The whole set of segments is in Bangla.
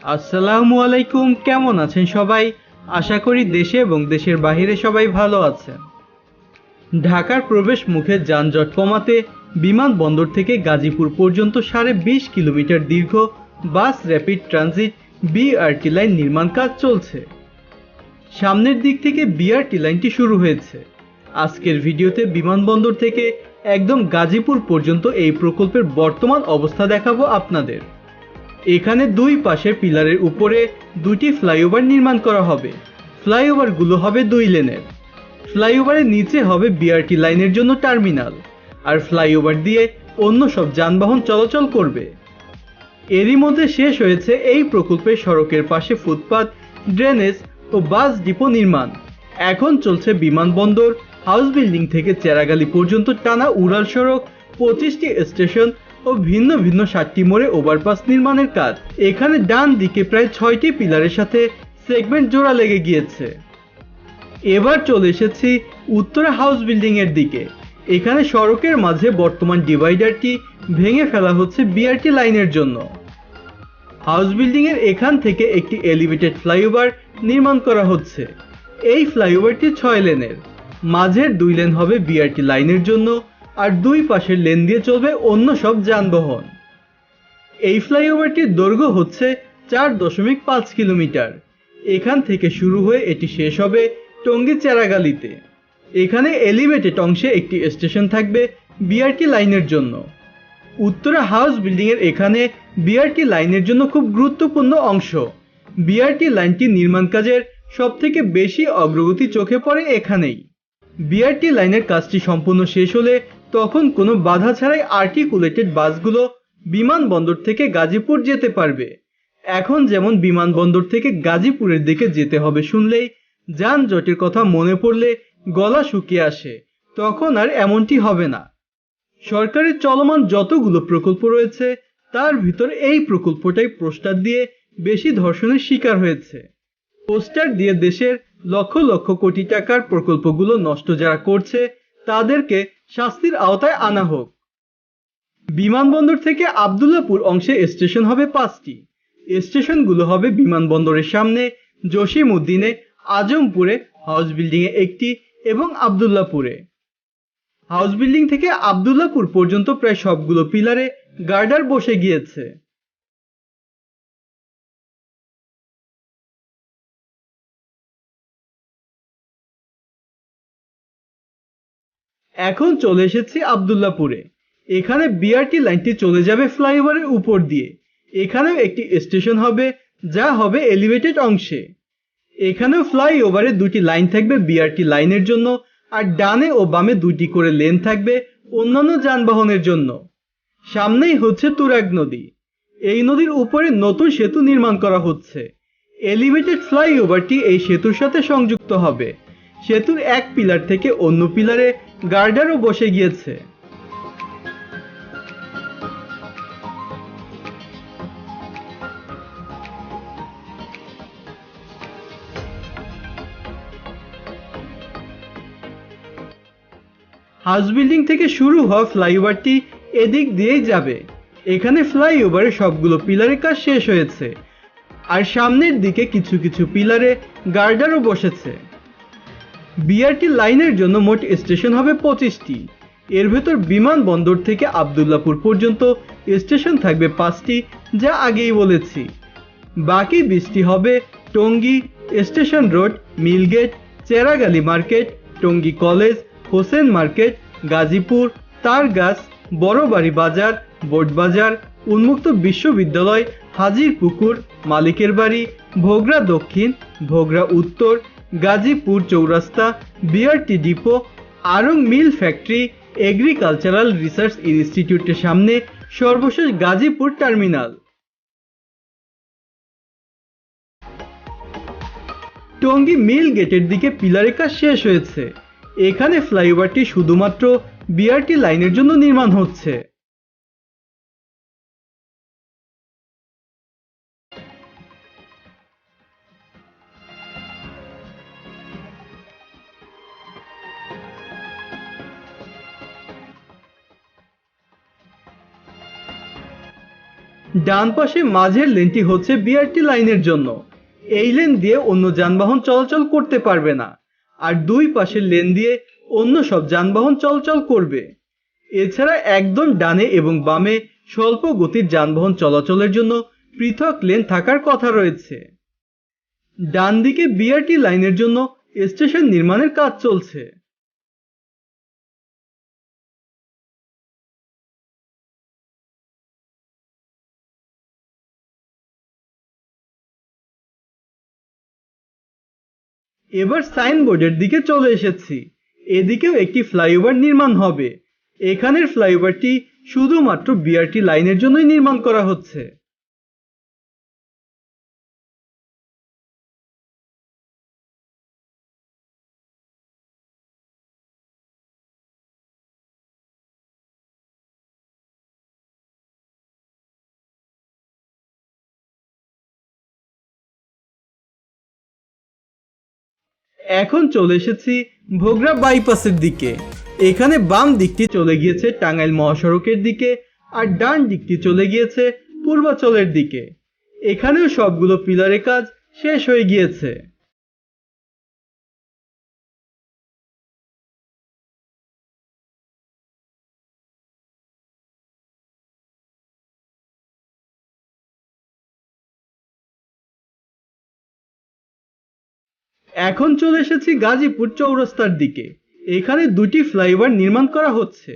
আসসালামু আলাইকুম, কেমন আছেন সবাই? আশা করি দেশে এবং দেশের বাইরে সবাই ভালো আছেন। ঢাকার প্রবেশ মুখে যানজট কমাতে বিমানবন্দর থেকে গাজীপুর পর্যন্ত ২.৫ কিলোমিটার দীর্ঘ বাস র্যাপিড ট্রানজিট বিআরটি লাইন নির্মাণ কাজ চলছে। সামনের দিক থেকে বিআরটি লাইনটি শুরু হয়েছে। আজকের ভিডিওতে বিমানবন্দর থেকে একদম গাজীপুর পর্যন্ত এই প্রকল্পের বর্তমান অবস্থা দেখাবো আপনাদের। এখানে দুই পাশের পিলারের উপরে দুটি ফ্লাইওভার নির্মাণ করা হবে। ফ্লাইওভারগুলো হবে 2 লেনের। ফ্লাইওভারের নিচে হবে বিআরটি লাইনের জন্য টার্মিনাল, আর ফ্লাইওভার দিয়ে অন্য সব যানবাহন চলাচল করবে। এরই মধ্যে শেষ হয়েছে এই প্রকল্পের সড়কের পাশে ফুটপাত, ড্রেনেজ ও বাস ডিপো নির্মাণ। এখন চলছে বিমানবন্দর হাউস বিল্ডিং থেকে চেরাগালি পর্যন্ত টানা উড়াল সড়ক, 25টি স্টেশন ও ভিন্ন ভিন্ন 7টি মোড়ে ওভারপাস নির্মাণের কাজ। এখানে ডান দিকে প্রায় 6টি পিলারের সাথে সেগমেন্ট জোড়া লেগে গিয়েছে। এবার চলে এসেছি উত্তরা হাউস বিল্ডিং এর দিকে। এখানে সড়কের মাঝে বর্তমান ডিভাইডারটি ভেঙে ফেলা হচ্ছে বিআরটি লাইনের জন্য। হাউস বিল্ডিং এর এখান থেকে একটি এলিভেটেড ফ্লাইওভার নির্মাণ করা হচ্ছে। এই ফ্লাইওভারটি 6 লেনের। মাঝের 2 লেন হবে বিআরটি লাইনের জন্য, আর দুই পাশের লেন দিয়ে চলবে অন্য সব যানবাহন। এই ফ্লাইওভারটির দৈর্ঘ্য হচ্ছে 4.5 কিলোমিটার। এখান থেকে শুরু হয়ে এটি শেষ হবে টঙ্গী চেরাগালিতে। এখানে এলিভেটেড অংশে একটি স্টেশন থাকবে বিআরটি লাইনের জন্য। উত্তরা হাউস বিল্ডিং এর এখানে বিআরটি লাইনের জন্য খুব গুরুত্বপূর্ণ অংশ। বিআরটি লাইনটি নির্মাণ কাজের সবথেকে বেশি অগ্রগতি চোখে পড়ে এখানেই। বিআরটি লাইনের কাজটি সম্পূর্ণ শেষ হলে তখন কোনো বাধা ছাড়াই আর্টিকুলেটেড বাসগুলো বিমানবন্দর থেকে গাজীপুর যেতে পারবে। এখন যেমন বিমানবন্দর থেকে গাজীপুরের দিকে যেতে হবে শুনলেই যানজটের কথা মনে পড়লে গলা শুকিয়ে আসে, তখন আর এমনটি হবে না। সরকারের চলমান যতগুলো প্রকল্প রয়েছে তার ভিতর এই প্রকল্পটাই পোস্টার দিয়ে বেশি ধর্ষণের শিকার হয়েছে। পোস্টার দিয়ে দেশের লক্ষ লক্ষ কোটি টাকার প্রকল্পগুলো নষ্ট যারা করছে তাদেরকে শাস্তির আওতায় আনা হোক। বিমানবন্দর থেকে আব্দুল্লাহপুর অংশে স্টেশন হবে 5টি। স্টেশনগুলো হবে বিমানবন্দরের সামনে, জসিমউদ্দিনে, আজমপুরে, হাউস বিল্ডিং এ একটি এবং আব্দুল্লাহপুরে। হাউস বিল্ডিং থেকে আব্দুল্লাহপুর পর্যন্ত প্রায় সবগুলো পিলারে গার্ডার বসে গিয়েছে। এখন চলে এসেছি আব্দুল্লাহপুরে। এখানে বিআরটি লাইনটি চলে যাবে ফ্লাইওভারের উপর দিয়ে। এখানেও একটি স্টেশন হবে, যা হবে এলিভেটেড অংশে। এখানেও ফ্লাইওভারে দুটি লাইন থাকবে বিআরটি লাইনের জন্য, আর ডানে ও বামে দুটি করে লেন থাকবে অন্যান্য যানবাহনের জন্য। সামনেই হচ্ছে তুরাগ নদী। এই নদীর উপরে নতুন সেতু নির্মাণ করা হচ্ছে। এলিভেটেড ফ্লাইওভারটি এই সেতুর সাথে সংযুক্ত হবে। সেতুর এক পিলার থেকে অন্য পিলারে গার্ডারও বসে গিয়েছে। হাউস বিল্ডিং থেকে শুরু হওয়া ফ্লাইওভারটি এদিক দিয়েই যাবে। এখানে ফ্লাইওভারের সবগুলো পিলারের কাজ শেষ হয়েছে, আর সামনের দিকে কিছু কিছু পিলারে গার্ডারও বসেছে। বিআরটি লাইনের জন্য মোট স্টেশন হবে 25টি। এর ভেতর বিমানবন্দর থেকে আব্দুল্লাহপুর পর্যন্ত স্টেশন থাকবে 5টি, যা আগেই বলেছি। বাকি 20টি হবে Tongi, station road, mill gate, Cheragali market, Tongi college, Hossain market, Gazipur, Targachh, Borobari Bazar, Boardbazar, উন্মুক্ত বিশ্ববিদ্যালয়, হাজির পুকুর, মালিকের বাড়ি, ভোগড়া দক্ষিণ, ভোগড়া উত্তর, গাজীপুর চৌরাস্তা, বিআরটি ডিপো, আড়ং মিল ফ্যাক্টরি, এগ্রিকালচারাল রিসার্চ ইনস্টিটিউটের সামনে, সর্বশেষ গাজীপুর টার্মিনাল। টঙ্গী মিল গেটের দিকে পিলারের কাজ শেষ হয়েছে। এখানে ফ্লাইওভারটি শুধুমাত্র বিআরটি লাইনের জন্য নির্মাণ হচ্ছে। ডান পাশে মাঝের লেনটি হচ্ছে বিআরটি লাইনের জন্য। এই লেন দিয়ে অন্য যানবাহন চলাচল করতে পারবে না, আর দুই পাশের লেন দিয়ে অন্য সব যানবাহন চলাচল করবে। এছাড়া একদম ডানে এবং বামে স্বল্প গতির যানবাহন চলাচলের জন্য পৃথক লেন থাকার কথা রয়েছে। ডান দিকে বিআরটি লাইনের জন্য স্টেশন নির্মাণের কাজ চলছে। এবার সাইনবোর্ডের দিকে চলে এসেছি। এদিকেও একটি ফ্লাইওভার নির্মাণ হবে। এখানের ফ্লাইওভারটি শুধুমাত্র বিআরটি লাইনের জন্যই নির্মাণ করা হচ্ছে। এখন চলে এসেছি ভোগড়া বাইপাসের দিকে। এখানে বাম দিকটি চলে গিয়েছে টাঙ্গাইল মহাসড়কের দিকে, আর ডান দিকটি চলে গিয়েছে পূর্বাচলের দিকে। এখানেও সবগুলো পিলারের কাজ শেষ হয়ে গিয়েছে। এখন চলে এসেছি গাজীপুর চৌরাস্তার দিকে। এখানে দুটি ফ্লাইওভার নির্মাণ করা হচ্ছে।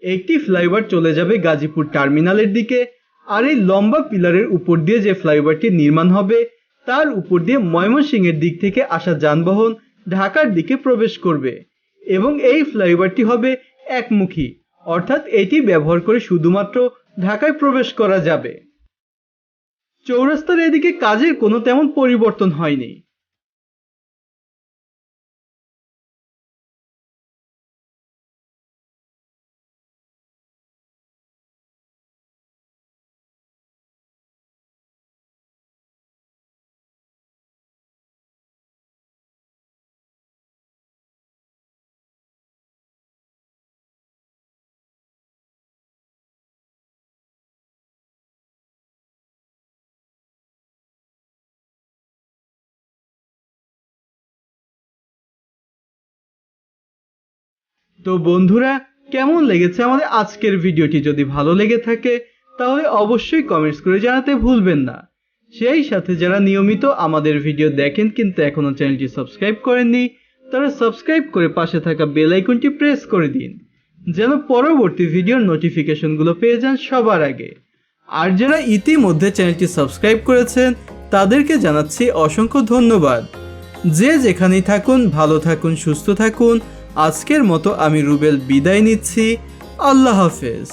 একটি ফ্লাইওভার চলে যাবে গাজীপুর টার্মিনালের দিকে, আর এই লম্বা পিলারের উপর দিয়ে যে ফ্লাইওভারটি নির্মাণ হবে তার উপর দিয়ে ময়মনসিংহের দিক থেকে আসা যানবাহন ঢাকার দিকে প্রবেশ করবে। এবং এই ফ্লাইওভারটি হবে একমুখী, অর্থাৎ এটি ব্যবহার করে শুধুমাত্র ঢাকায় প্রবেশ করা যাবে। চৌরাস্তার এদিকে কাজের কোনো তেমন পরিবর্তন হয়নি। তো বন্ধুরা, কেমন লেগেছে আমাদের আজকের ভিডিওটি? যদি ভালো লেগে থাকে তাহলে অবশ্যই কমেন্টস করে জানাতে ভুলবেন না। সেই সাথে যারা নিয়মিত আমাদের ভিডিও দেখেন কিন্তু এখনো চ্যানেলটি সাবস্ক্রাইব করেননি, তারা সাবস্ক্রাইব করে পাশে থাকা বেল আইকনটি প্রেস করে দিন, যেন পরবর্তী ভিডিওর নোটিফিকেশনগুলো পেয়ে যান সবার আগে। আর যারা ইতিমধ্যে চ্যানেলটি সাবস্ক্রাইব করেছেন তাদেরকে জানাচ্ছি অসংখ্য ধন্যবাদ। যে যেখানেই থাকুন ভালো থাকুন, সুস্থ থাকুন। আজকের মতো আমি রুবেল বিদায় নিচ্ছি। আল্লাহ হাফেজ।